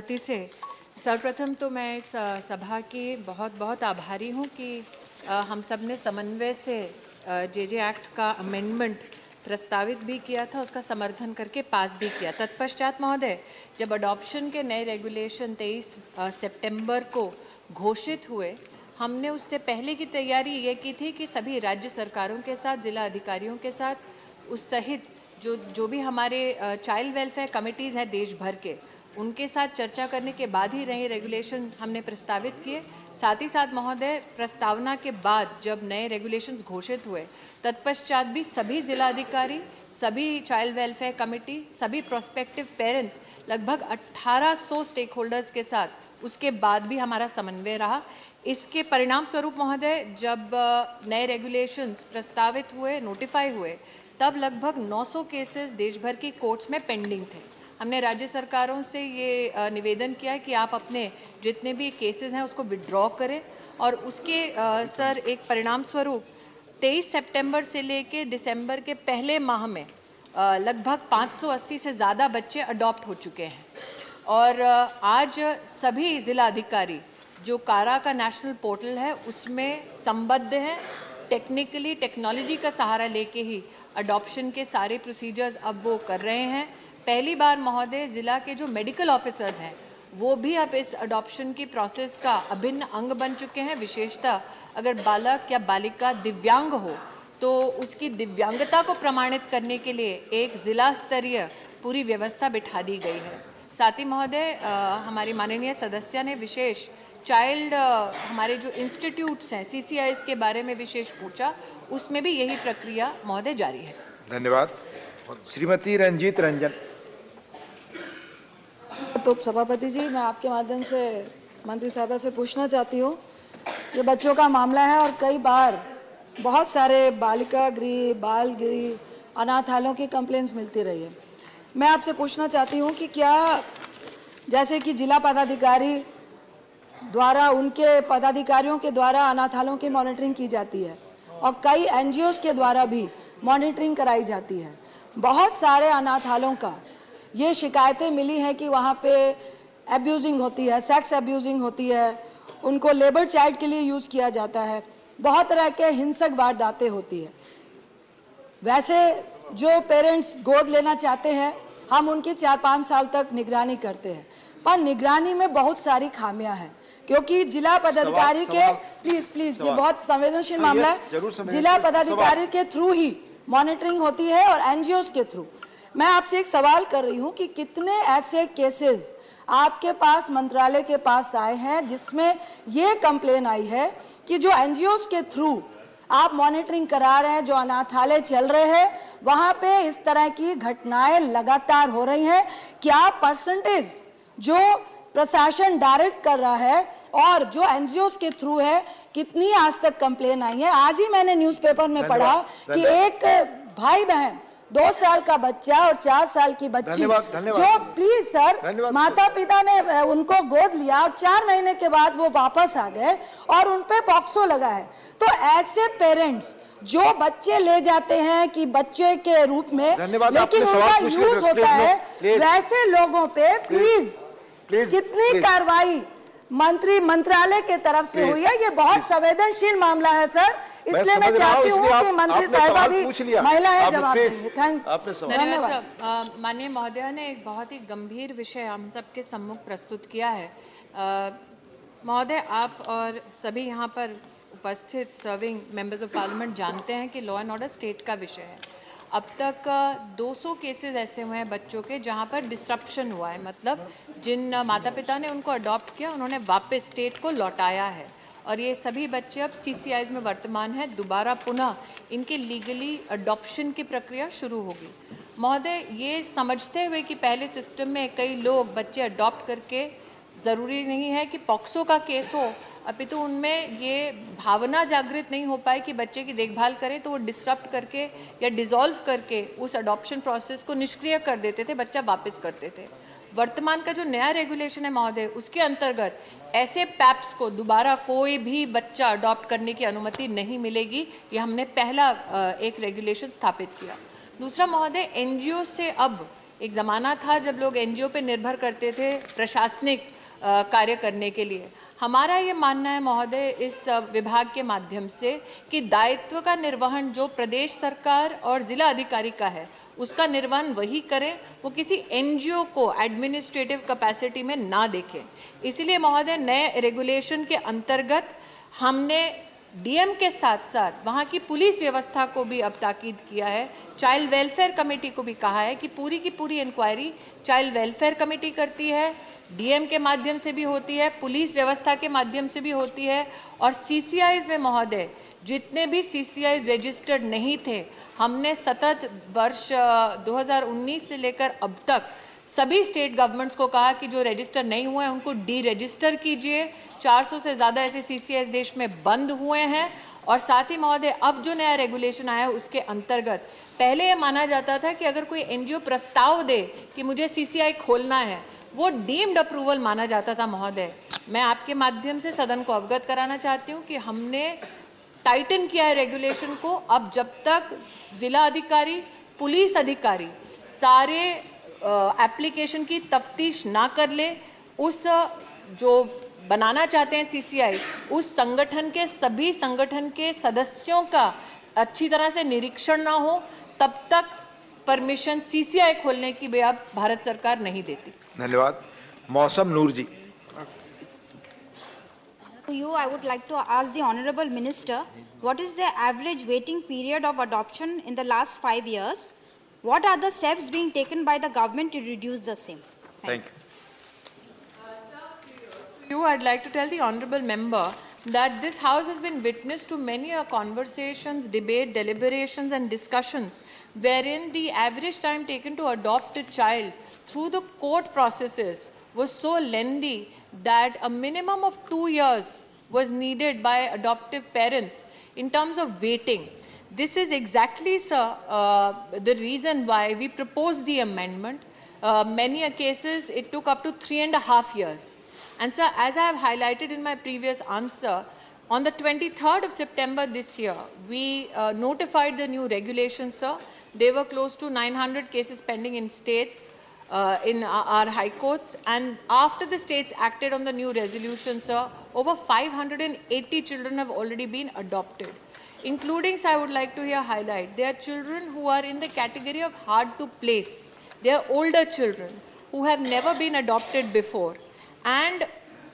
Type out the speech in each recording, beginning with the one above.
अनुमति से सर्वप्रथम तो मैं इस सभा की बहुत बहुत आभारी हूँ कि हम सब ने समन्वय से जे एक्ट का अमेंडमेंट प्रस्तावित भी किया था, उसका समर्थन करके पास भी किया। तत्पश्चात महोदय, जब अडॉप्शन के नए रेगुलेशन 23 सितंबर को घोषित हुए, हमने उससे पहले की तैयारी ये की थी कि सभी राज्य सरकारों के साथ, जिला अधिकारियों के साथ, उस सहित जो भी हमारे चाइल्ड वेलफेयर कमिटीज़ हैं देश भर के, उनके साथ चर्चा करने के बाद ही नए रेगुलेशन हमने प्रस्तावित किए। साथ ही साथ महोदय, प्रस्तावना के बाद जब नए रेगुलेशंस घोषित हुए, तत्पश्चात भी सभी जिलाधिकारी, सभी चाइल्ड वेलफेयर कमेटी, सभी प्रोस्पेक्टिव पेरेंट्स, लगभग 1800 स्टेक होल्डर्स के साथ उसके बाद भी हमारा समन्वय रहा। इसके परिणाम स्वरूप महोदय, जब नए रेगुलेशंस प्रस्तावित हुए, नोटिफाई हुए, तब लगभग 900 केसेस देश भर की कोर्ट्स में पेंडिंग थे। हमने राज्य सरकारों से ये निवेदन किया है कि आप अपने जितने भी केसेस हैं उसको विड्रॉ करें, और उसके सर एक परिणाम स्वरूप 23 सितंबर से लेके दिसंबर के पहले माह में लगभग 580 से ज़्यादा बच्चे अडॉप्ट हो चुके हैं। और आज सभी जिला अधिकारी जो कारा का नेशनल पोर्टल है उसमें संबद्ध हैं, टेक्निकली टेक्नोलॉजी का सहारा लेके ही अडॉप्शन के सारे प्रोसीजर्स अब वो कर रहे हैं। पहली बार महोदय, ज़िला के जो मेडिकल ऑफिसर्स हैं वो भी अब इस अडॉप्शन की प्रोसेस का अभिन्न अंग बन चुके हैं। विशेषतः अगर बालक या बालिका दिव्यांग हो तो उसकी दिव्यांगता को प्रमाणित करने के लिए एक ज़िला स्तरीय पूरी व्यवस्था बिठा दी गई है। साथ ही महोदय, हमारी माननीय सदस्य ने विशेष चाइल्ड हमारे जो इंस्टीट्यूट्स हैं CCIs के बारे में विशेष पूछा, उसमें भी यही प्रक्रिया महोदय जारी है। धन्यवाद। श्रीमती रंजीत रंजन। तो सभापति जी, मैं आपके माध्यम से मंत्री साहबा से पूछना चाहती हूँ, ये बच्चों का मामला है और कई बार बहुत सारे बालिका गृह, बाल गृह, अनाथालयों की कंप्लेंट्स मिलती रही है। मैं आपसे पूछना चाहती हूँ कि क्या जैसे कि जिला पदाधिकारी द्वारा, उनके पदाधिकारियों के द्वारा अनाथालयों की मॉनिटरिंग की जाती है और कई NGOs के द्वारा भी मॉनिटरिंग कराई जाती है। बहुत सारे अनाथालयों का ये शिकायतें मिली हैं कि वहाँ पे एब्यूजिंग होती है, सेक्स एब्यूजिंग होती है, उनको लेबर चाइल्ड के लिए यूज़ किया जाता है, बहुत तरह के हिंसक वारदातें होती है। वैसे जो पेरेंट्स गोद लेना चाहते हैं, हम उनकी 4-5 साल तक निगरानी करते हैं, पर निगरानी में बहुत सारी खामियां हैं, क्योंकि जिला पदाधिकारी के प्लीज ये बहुत संवेदनशील मामला है, जिला पदाधिकारी के थ्रू ही मॉनिटरिंग होती है और NGOs के थ्रू। मैं आपसे एक सवाल कर रही हूं कि कितने ऐसे केसेस आपके पास, मंत्रालय के पास आए हैं जिसमें ये कंप्लेन आई है कि जो NGOs के थ्रू आप मॉनिटरिंग करा रहे हैं, जो अनाथालय चल रहे हैं, वहां पे इस तरह की घटनाएं लगातार हो रही हैं? क्या परसेंटेज जो प्रशासन डायरेक्ट कर रहा है और जो NGOs के थ्रू है, कितनी आज तक कंप्लेन आई है? आज ही मैंने न्यूज़पेपर में पढ़ा कि एक भाई बहन, 2 साल का बच्चा और 4 साल की बच्ची, जो प्लीज सर, माता पिता ने उनको गोद लिया और 4 महीने के बाद वो वापस आ गए और उन पे पॉक्सो लगा है। तो ऐसे पेरेंट्स जो बच्चे ले जाते हैं कि बच्चे के रूप में, लेकिन उनका यूज होता है, वैसे लोगों पे प्लीज कितनी कार्रवाई मंत्रालय के तरफ से हुई है? ये बहुत संवेदनशील मामला है सर, इसलिए मैं चाहती हूँ कि मंत्री साहिबा भी महिला है, जवाब देंगे। धन्यवाद। माननीय महोदया ने एक बहुत ही गंभीर विषय हम सबके सम्मुख प्रस्तुत किया है। महोदय, आप और सभी यहाँ पर उपस्थित सर्विंग मेंबर्स ऑफ पार्लियामेंट जानते हैं कि लॉ एंड ऑर्डर स्टेट का विषय है। अब तक 200 केसेस ऐसे हुए हैं बच्चों के जहाँ पर डिसरप्शन हुआ है, मतलब जिन माता पिता ने उनको अडॉप्ट किया उन्होंने वापस स्टेट को लौटाया है, और ये सभी बच्चे अब CCIs में वर्तमान है। दोबारा पुनः इनके लीगली अडॉप्शन की प्रक्रिया शुरू होगी। महोदय, ये समझते हुए कि पहले सिस्टम में कई लोग बच्चे अडॉप्ट करके, ज़रूरी नहीं है कि पॉक्सो का केस हो, अपितु उनमें ये भावना जागृत नहीं हो पाई कि बच्चे की देखभाल करें, तो वो डिसरप्ट करके या डिसॉल्व करके उस अडॉप्शन प्रोसेस को निष्क्रिय कर देते थे, बच्चा वापस करते थे। वर्तमान का जो नया रेगुलेशन है महोदय, उसके अंतर्गत ऐसे पैप्स को दोबारा कोई भी बच्चा अडॉप्ट करने की अनुमति नहीं मिलेगी। ये हमने पहला एक रेगुलेशन स्थापित किया। दूसरा महोदय, NGO से अब एक ज़माना था जब लोग एनजीओ पे निर्भर करते थे प्रशासनिक कार्य करने के लिए। हमारा ये मानना है महोदय इस विभाग के माध्यम से कि दायित्व का निर्वहन जो प्रदेश सरकार और जिला अधिकारी का है उसका निर्वहन वही करें, वो किसी एनजीओ को एडमिनिस्ट्रेटिव कैपेसिटी में ना देखें। इसलिए महोदय नए रेगुलेशन के अंतर्गत हमने डीएम के साथ साथ वहाँ की पुलिस व्यवस्था को भी अब ताकीद किया है। चाइल्ड वेलफेयर कमेटी को भी कहा है कि पूरी की पूरी इंक्वायरी चाइल्ड वेलफेयर कमेटी करती है, डीएम के माध्यम से भी होती है, पुलिस व्यवस्था के माध्यम से भी होती है। और सीसीआईज में महोदय जितने भी सीसीआईज रजिस्टर्ड नहीं थे, हमने सतत वर्ष 2019 से लेकर अब तक सभी स्टेट गवर्नमेंट्स को कहा कि जो रजिस्टर नहीं हुए हैं उनको डी रजिस्टर कीजिए। 400 से ज़्यादा ऐसे सीसीआईज देश में बंद हुए हैं। और साथ ही महोदय अब जो नया रेगुलेशन आया है उसके अंतर्गत पहले ये माना जाता था कि अगर कोई एनजीओ प्रस्ताव दे कि मुझे सीसीआई खोलना है, वो डीम्ड अप्रूवल माना जाता था। महोदय मैं आपके माध्यम से सदन को अवगत कराना चाहती हूँ कि हमने टाइटन किया है रेगुलेशन को। अब जब तक जिला अधिकारी, पुलिस अधिकारी सारे एप्लीकेशन की तफ्तीश ना कर ले, उस जो बनाना चाहते हैं सीसीआई, उस संगठन के सभी संगठन के सदस्यों का अच्छी तरह से निरीक्षण ना हो, तब तक परमिशन सीसीआई खोलने की भी अब भारत सरकार नहीं देती। धन्यवाद। मौसम नूर जी। To you, I would like to ask the Honorable Minister, what is the average waiting period of adoption in the last 5 years? What are the steps being taken by the government to reduce the same? Thank you. You, I'd like to tell the honorable member that this house has been witness to many conversations, debate, deliberations and discussions wherein the average time taken to adopt a child through the court processes was so lengthy that a minimum of 2 years was needed by adoptive parents in terms of waiting. This is exactly, sir, the reason why we proposed the amendment. Many cases it took up to 3.5 years. And sir, as I have highlighted in my previous answer, on the 23rd of September this year, we notified the new regulations, sir. There were close to 900 cases pending in states, in our high courts. And after the states acted on the new resolution, sir, over 580 children have already been adopted. Including, sir, I would like to here highlight, there are children who are in the category of hard to place. They are older children who have never been adopted before. And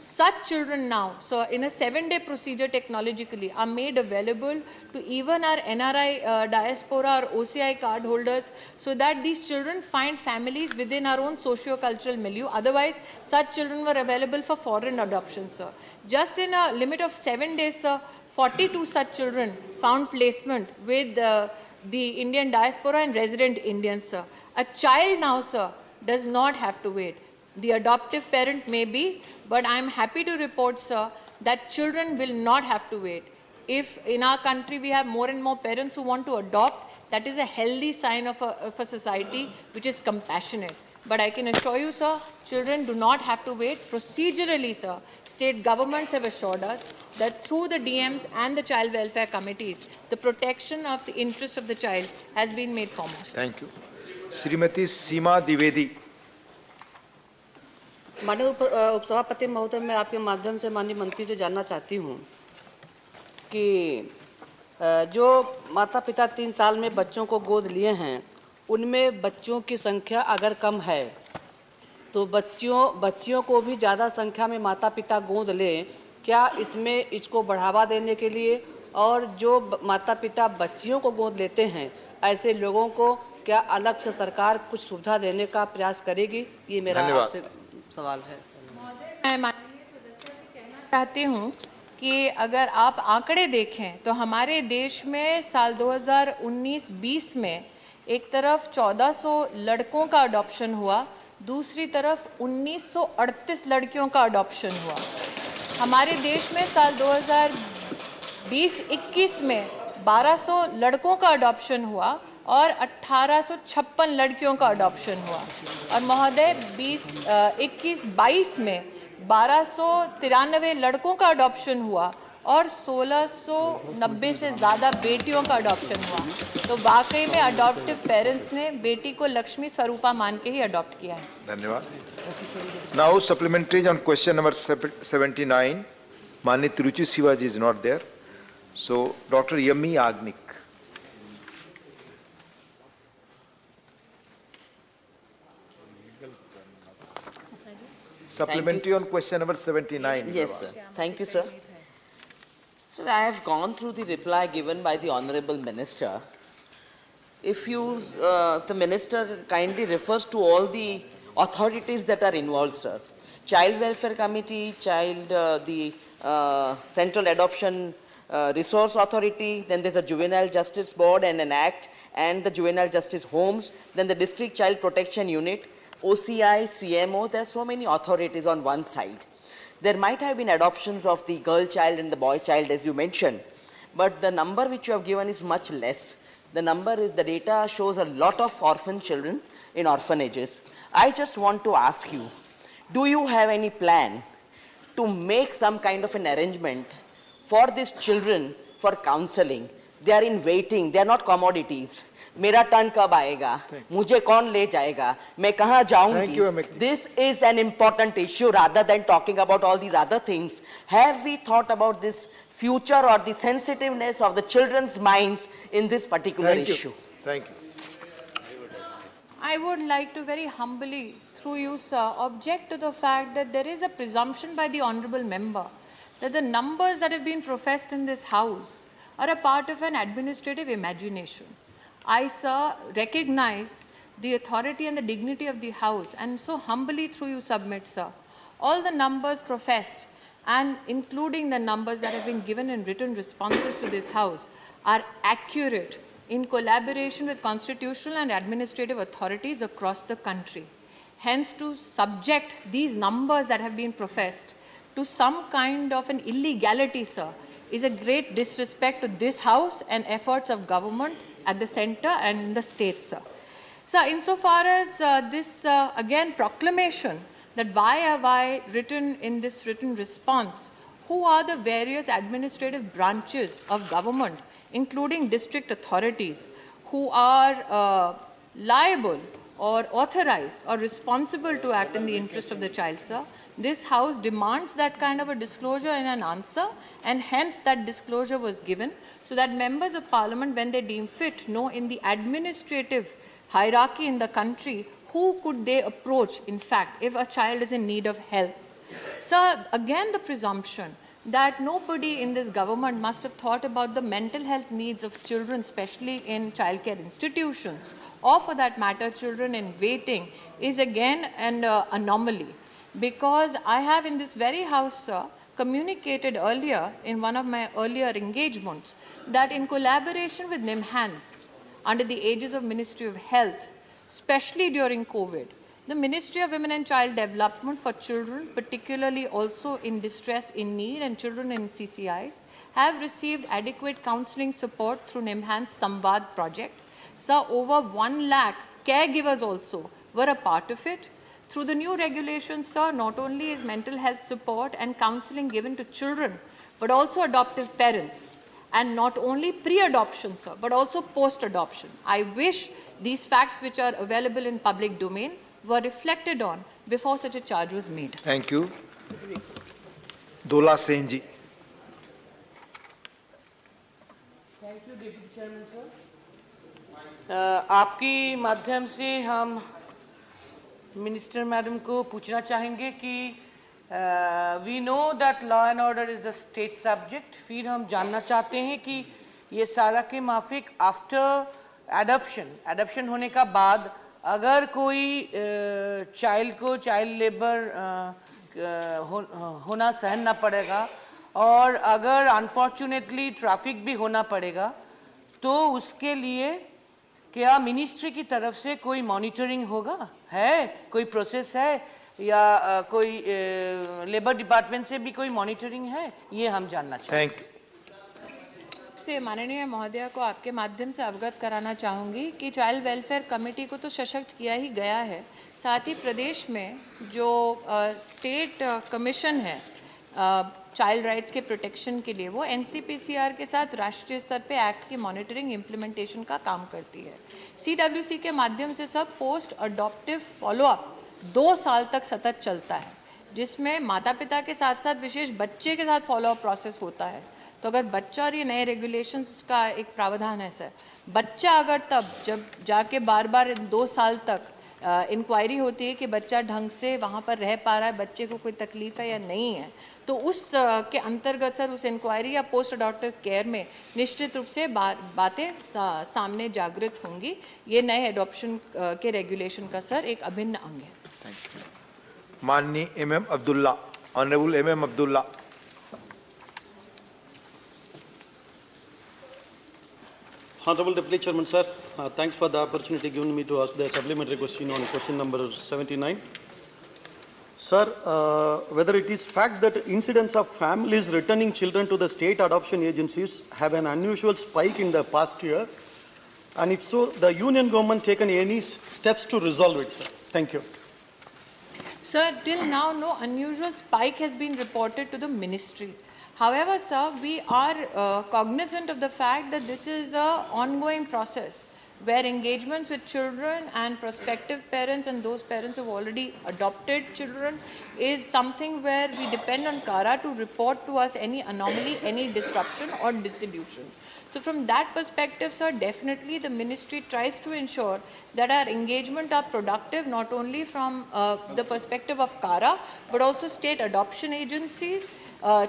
such children now, so in a 7-day procedure technologically, are made available to even our NRI diaspora or OCI card holders, so that these children find families within our own socio-cultural milieu. Otherwise, such children were available for foreign adoption, sir. Just in a limit of 7 days, sir, 42 such children found placement with the Indian diaspora and resident Indians, sir. A child now, sir, does not have to wait. The adoptive parent may be, but I am happy to report, sir, that children will not have to wait. If in our country we have more and more parents who want to adopt, that is a healthy sign of a society which is compassionate. But I can assure you, sir, children do not have to wait. Procedurally, sir, state governments have assured us that through the DMs and the child welfare committees, the protection of the interest of the child has been made foremost. Thank you. Shrimati सीमा द्विवेदी। माननीय उपसभापति महोदय, मैं आपके माध्यम से माननीय मंत्री से जानना चाहती हूँ कि जो माता पिता 3 साल में बच्चों को गोद लिए हैं, उनमें बच्चों की संख्या अगर कम है तो बच्चियों को भी ज़्यादा संख्या में माता पिता गोद लें। क्या इसमें इसको बढ़ावा देने के लिए, और जो माता पिता बच्चियों को गोद लेते हैं ऐसे लोगों को क्या अलग से सरकार कुछ सुविधा देने का प्रयास करेगी? ये मेरा आपसे सवाल है। मैं माननीय सदस्य से कहना चाहती हूँ कि अगर आप आंकड़े देखें तो हमारे देश में साल 2019-20 में एक तरफ 1400 लड़कों का अडॉप्शन हुआ, दूसरी तरफ 1938 लड़कियों का अडॉप्शन हुआ। हमारे देश में साल 2020-21 में 1200 लड़कों का अडॉप्शन हुआ और 1856 लड़कियों का अडॉप्शन हुआ। और महोदय 21-22 में 1293 लड़कों का अडॉप्शन हुआ और 1690 से ज़्यादा बेटियों का अडॉप्शन हुआ। तो वाकई में अडॉप्टिव पेरेंट्स ने बेटी को लक्ष्मी स्वरूपा मान के ही अडॉप्ट किया है। धन्यवाद। Now supplementaries on question number 79. माननीय Tiruchi Shivaji is not there, so doctor Yammi Yagnik. Supplementary on question number 79. Yes, sir. Thank you, sir. Sir, I have gone through the reply given by the Honorable Minister. If you, the Minister kindly refers to all the authorities that are involved, sir. Child Welfare Committee, the Central Adoption Resource Authority, then there's a Juvenile Justice Board and an Act, and the Juvenile Justice Homes, then the District Child Protection Unit, OCI, CMO, there are so many authorities on one side. There might have been adoptions of the girl child and the boy child, as you mentioned, but the number which you have given is much less. The number is, the data shows a lot of orphan children in orphanages. I just want to ask you, do you have any plan to make some kind of an arrangement for these children for counseling? They are in waiting, they are not commodities. मेरा turn कब आएगा, मुझे कौन ले जाएगा, मैं कहाँ जाऊंगी? This is an important issue rather than talking about all these other things. Have we thought about this future or the sensitiveness of the children's minds in this particular issue? Thank you. I would like to very humbly, through you, sir, object to the fact that there is a presumption by the honorable member that the numbers that have been professed in this house are a part of an administrative imagination. I, sir, recognize the authority and the dignity of the House, and so humbly through you submit, sir, all the numbers professed, and including the numbers that have been given in written responses to this House, are accurate in collaboration with constitutional and administrative authorities across the country. Hence, to subject these numbers that have been professed to some kind of an illegality, sir, is a great disrespect to this House and efforts of government at the center and in the state, sir. So, insofar as this, again, proclamation that why have I written in this written response, who are the various administrative branches of government, including district authorities, who are liable or authorized or responsible to act in the interest of the child, sir. This House demands that kind of a disclosure in an answer, and hence that disclosure was given so that members of parliament, when they deem fit, know in the administrative hierarchy in the country who could they approach, in fact, if a child is in need of help. Sir, again the presumption that nobody in this government must have thought about the mental health needs of children, especially in childcare institutions, or for that matter, children in waiting, is again an anomaly. Because I have in this very House, sir, communicated earlier in one of my earlier engagements that in collaboration with NIMHANS, under the aegis of Ministry of Health, especially during COVID, the Ministry of Women and Child Development for children, particularly also in distress, in need, and children in CCIs, have received adequate counseling support through NIMHANS Samvad project. So over 1 lakh caregivers also were a part of it. Through the new regulations, sir, not only is mental health support and counseling given to children, but also adoptive parents. And not only pre-adoption, sir, but also post-adoption. I wish these facts which are available in public domain were reflected on before such a charge was made. Thank you. Dola Sen ji. Thank you, Deputy Chairman, sir. आपकी माध्यम से हम minister madam को पूछना चाहेंगे कि we know that law and order is the state subject, फिर हम जानना चाहते हैं कि ये सारा के माफिक आफ्टर एडॉप्शन होने का बाद अगर कोई चाइल्ड को चाइल्ड लेबर होना सहन ना पड़ेगा और अगर अनफॉर्चुनेटली ट्रैफिक भी होना पड़ेगा, तो उसके लिए क्या मिनिस्ट्री की तरफ से कोई मॉनिटरिंग होगा, है कोई प्रोसेस है, या कोई लेबर डिपार्टमेंट से भी कोई मॉनिटरिंग है, ये हम जानना चाहते हैं। से माननीय महोदया को आपके माध्यम से अवगत कराना चाहूँगी कि चाइल्ड वेलफेयर कमेटी को तो सशक्त किया ही गया है, साथ ही प्रदेश में जो स्टेट कमीशन है चाइल्ड राइट्स के प्रोटेक्शन के लिए वो एनसीपीसीआर के साथ राष्ट्रीय स्तर पे एक्ट की मॉनिटरिंग इम्प्लीमेंटेशन का काम करती है। सीडब्ल्यूसी के माध्यम से सब पोस्ट अडॉप्टिव फॉलोअप 2 साल तक सतत चलता है, जिसमें माता पिता के साथ साथ विशेष बच्चे के साथ फॉलोअप प्रोसेस होता है। तो अगर बच्चा, और ये नए रेगुलेशंस का एक प्रावधान है सर, बच्चा अगर तब जब जाके बार बार 2 साल तक इंक्वायरी होती है कि बच्चा ढंग से वहाँ पर रह पा रहा है, बच्चे को कोई तकलीफ है या नहीं है, तो उस के अंतर्गत सर उस इंक्वायरी या पोस्ट अडॉप्टिव केयर में निश्चित रूप से बातें सामने जागृत होंगी। ये नए एडॉप्शन के रेगुलेशन का सर एक अभिन्न अंग है। Thank you. माननीय MM Abdullah, honourable MM Abdullah. Honorable Deputy Chairman, sir, thanks for the opportunity given me to ask the supplementary question on question number 79. Sir, whether it is fact that incidents of families returning children to the state adoption agencies have an unusual spike in the past year, and if so, the union government taken any steps to resolve it, sir? Thank you. Sir, till now, no unusual spike has been reported to the ministry. However, sir, we are cognizant of the fact that this is an ongoing process where engagements with children and prospective parents and those parents who have already adopted children is something where we depend on CARA to report to us any anomaly, any disruption or dissolution. So from that perspective, sir, definitely the ministry tries to ensure that our engagement are productive, not only from the perspective of CARA, but also state adoption agencies,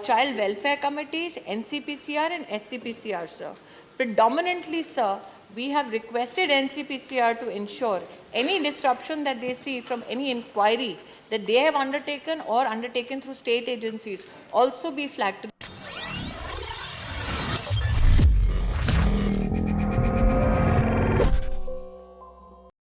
child welfare committees, NCPCR and SCPCR, sir. Predominantly, sir, we have requested NCPCR to ensure any disruption that they see from any inquiry that they have undertaken or undertaken through state agencies also be flagged to